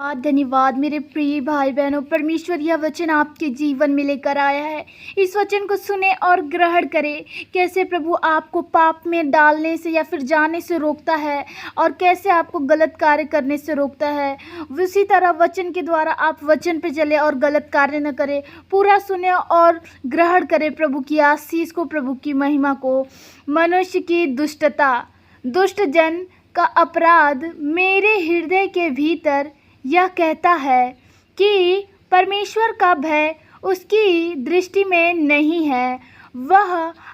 धन्यवाद मेरे प्रिय भाई बहनों। परमेश्वर यह वचन आपके जीवन में लेकर आया है। इस वचन को सुने और ग्रहण करें। कैसे प्रभु आपको पाप में डालने से या फिर जाने से रोकता है और कैसे आपको गलत कार्य करने से रोकता है। उसी तरह वचन के द्वारा आप वचन पे चले और गलत कार्य न करें। पूरा सुने और ग्रहण करें प्रभु की आशीष को, प्रभु की महिमा को। मनुष्य की दुष्टता, दुष्ट जन का अपराध मेरे हृदय के भीतर यह कहता है कि परमेश्वर का भय उसकी दृष्टि में नहीं है। वह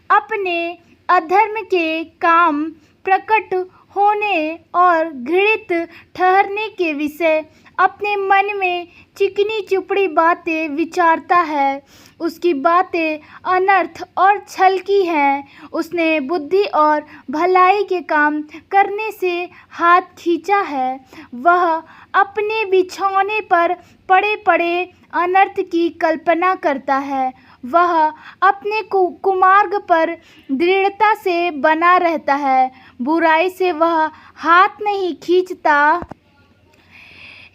अपने अधर्म के काम प्रकट होने और घृणित ठहरने के विषय अपने मन में चिकनी चुपड़ी बातें विचारता है। उसकी बातें अनर्थ और छल की हैं। उसने बुद्धि और भलाई के काम करने से हाथ खींचा है। वह अपने बिछौने पर पड़े पड़े अनर्थ की कल्पना करता है। वह अपने कुमार्ग पर दृढ़ता से बना रहता है। बुराई से वह हाथ नहीं खींचता।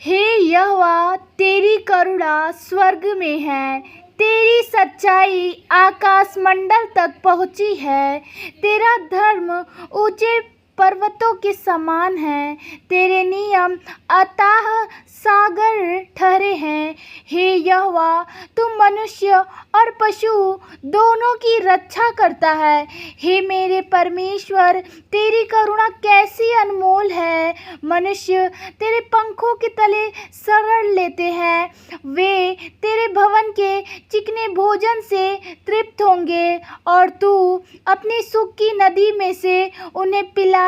हे यहोवा, तेरी करुणा स्वर्ग में है, तेरी सच्चाई आकाश मंडल तक पहुँची है। तेरा धर्म ऊंचे पर्वतों के समान है, तेरे नियम अथाह सागर ठहरे हैं। हे यहोवा, तू मनुष्य और पशु दोनों की रक्षा करता है। हे मेरे परमेश्वर, तेरी करुणा कैसी अनमोल है। मनुष्य तेरे पंखों के तले शरण लेते हैं। वे तेरे भवन के चिकने भोजन से तृप्त होंगे और तू अपनी सुख की नदी में से उन्हें पिलाएगा,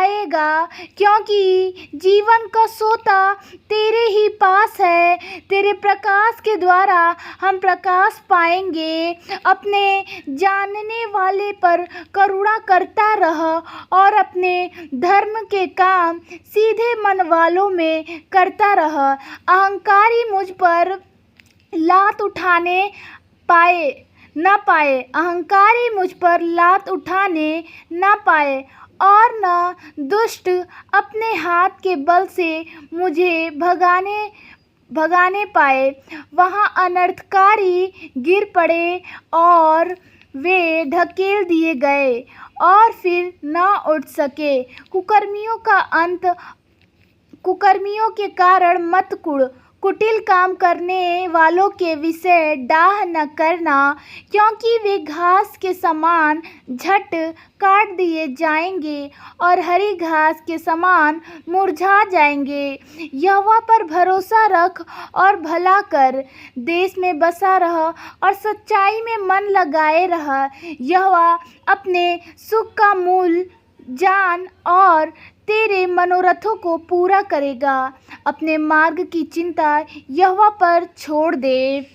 क्योंकि जीवन का सोता तेरे ही पास है। तेरे प्रकाश के द्वारा हम प्रकाश पाएंगे। अपने जानने वाले पर करुणा करता रह और अपने धर्म के काम सीधे मन वालों में करता रह। अहंकारी मुझ पर लात उठाने अहंकारी मुझ पर लात उठाने न पाए और न दुष्ट अपने हाथ के बल से मुझे भगाने पाए। वहाँ अनर्थकारी गिर पड़े और वे ढकेल दिए गए और फिर न उठ सके। कुकर्मियों के कारण मत कुटिल काम करने वालों के विषय डाह न करना, क्योंकि वे घास के समान झट काट दिए जाएंगे और हरी घास के समान मुरझा जाएंगे। यहोवा पर भरोसा रख और भला कर, देश में बसा रह और सच्चाई में मन लगाए रह। यहोवा अपने सुख का मूल जान और तेरे मनोरथों को पूरा करेगा। अपने मार्ग की चिंता यहोवा पर छोड़ दे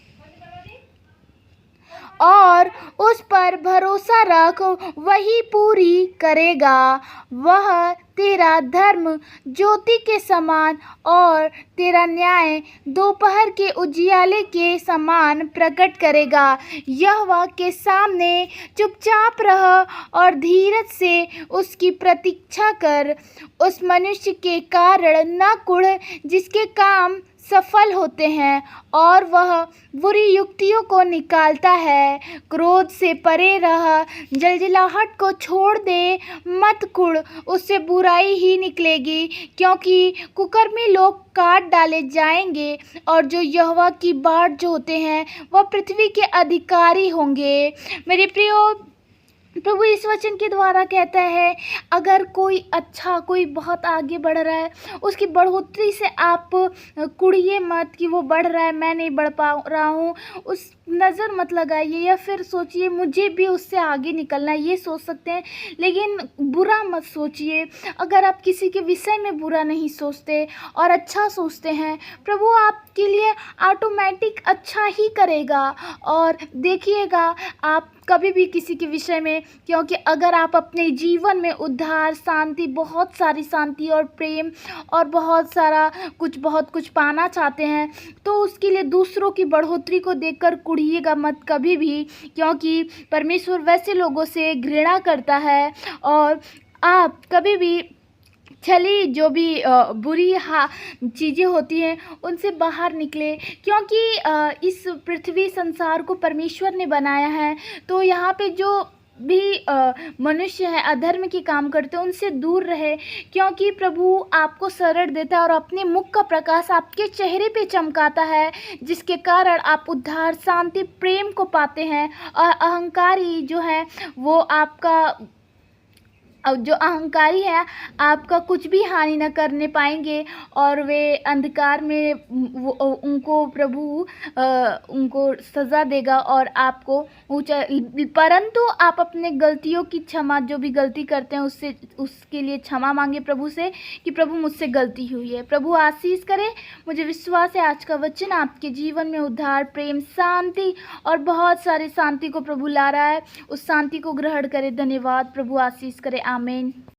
और उस पर भरोसा रख, वही पूरी करेगा। वह तेरा धर्म ज्योति के समान और तेरा न्याय दोपहर के उजियाले के समान प्रकट करेगा। यहोवा के सामने चुपचाप रह और धीरज से उसकी प्रतीक्षा कर। उस मनुष्य के कारण न कुढ़ जिसके काम सफल होते हैं और वह बुरी युक्तियों को निकालता है। क्रोध से परे रह, जलजलाहट को छोड़ दे, मत कुढ़, उससे बुराई ही निकलेगी, क्योंकि कुकर्मी लोग काट डाले जाएंगे और जो यहोवा की बाट जो होते हैं वह पृथ्वी के अधिकारी होंगे। मेरे प्रियो, प्रभु इस वचन के द्वारा कहता है, अगर कोई बहुत आगे बढ़ रहा है, उसकी बढ़ोतरी से आप कुढ़िए मत कि वो बढ़ रहा है, मैं नहीं बढ़ पा रहा हूँ। उस नज़र मत लगाइए या फिर सोचिए मुझे भी उससे आगे निकलना है, ये सोच सकते हैं, लेकिन बुरा मत सोचिए। अगर आप किसी के विषय में बुरा नहीं सोचते और अच्छा सोचते हैं, प्रभु आपके लिए ऑटोमेटिक अच्छा ही करेगा। और देखिएगा आप कभी भी किसी के विषय में, क्योंकि अगर आप अपने जीवन में उद्धार, शांति, बहुत सारी शांति और प्रेम और बहुत कुछ पाना चाहते हैं, तो उसके लिए दूसरों की बढ़ोतरी को देखकर कुढ़िएगा मत कभी भी, क्योंकि परमेश्वर वैसे लोगों से घृणा करता है। और आप कभी भी छली जो भी बुरी चीज़ें होती हैं उनसे बाहर निकले, क्योंकि इस पृथ्वी संसार को परमेश्वर ने बनाया है। तो यहाँ पे जो भी मनुष्य है अधर्म के काम करते हैं उनसे दूर रहे, क्योंकि प्रभु आपको शरण देता है और अपने मुख का प्रकाश आपके चेहरे पे चमकाता है, जिसके कारण आप उद्धार, शांति, प्रेम को पाते हैं। और अहंकारी जो है वो आपका अब जो अहंकारी है आपका कुछ भी हानि न करने पाएंगे, और वे अंधकार में उनको प्रभु उनको सज़ा देगा और आपको ऊंचा। परंतु आप अपने गलतियों की क्षमा, जो भी गलती करते हैं उससे उसके लिए क्षमा मांगे प्रभु से कि प्रभु मुझसे गलती हुई है। प्रभु आशीष करे। मुझे विश्वास है आज का वचन आपके जीवन में उद्धार, प्रेम, शांति और बहुत सारे शांति को प्रभु ला रहा है। उस शांति को ग्रहण करें। धन्यवाद। प्रभु आशीष करे। आमीन।